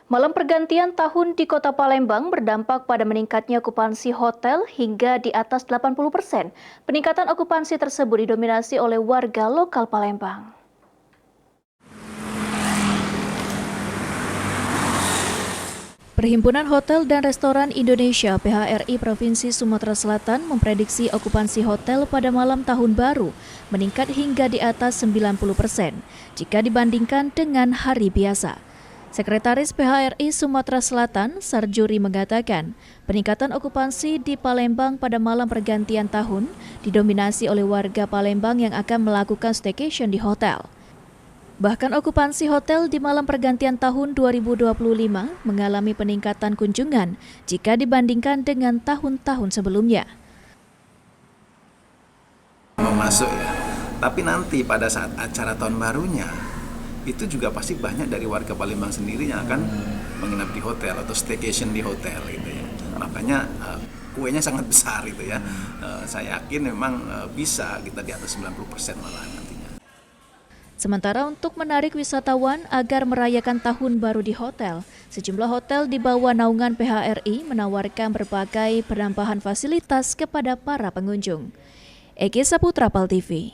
Malam pergantian tahun di Kota Palembang berdampak pada meningkatnya okupansi hotel hingga di atas 80%. Peningkatan okupansi tersebut didominasi oleh warga lokal Palembang. Perhimpunan Hotel dan Restoran Indonesia (PHRI) Provinsi Sumatera Selatan memprediksi okupansi hotel pada malam tahun baru meningkat hingga di atas 90% jika dibandingkan dengan hari biasa. Sekretaris PHRI Sumatera Selatan, Sarjuri, mengatakan peningkatan okupansi di Palembang pada malam pergantian tahun didominasi oleh warga Palembang yang akan melakukan staycation di hotel. Bahkan okupansi hotel di malam pergantian tahun 2025 mengalami peningkatan kunjungan jika dibandingkan dengan tahun-tahun sebelumnya. Mau masuk ya, tapi nanti pada saat acara tahun barunya itu juga pasti banyak dari warga Palembang sendiri yang akan menginap di hotel atau staycation di hotel gitu ya. Makanya kuenya sangat besar itu ya. Saya yakin memang bisa kita di atas 90% malah nantinya. Sementara untuk menarik wisatawan agar merayakan tahun baru di hotel, sejumlah hotel di bawah naungan PHRI menawarkan berbagai penambahan fasilitas kepada para pengunjung. Eki Saputra, PAL TV.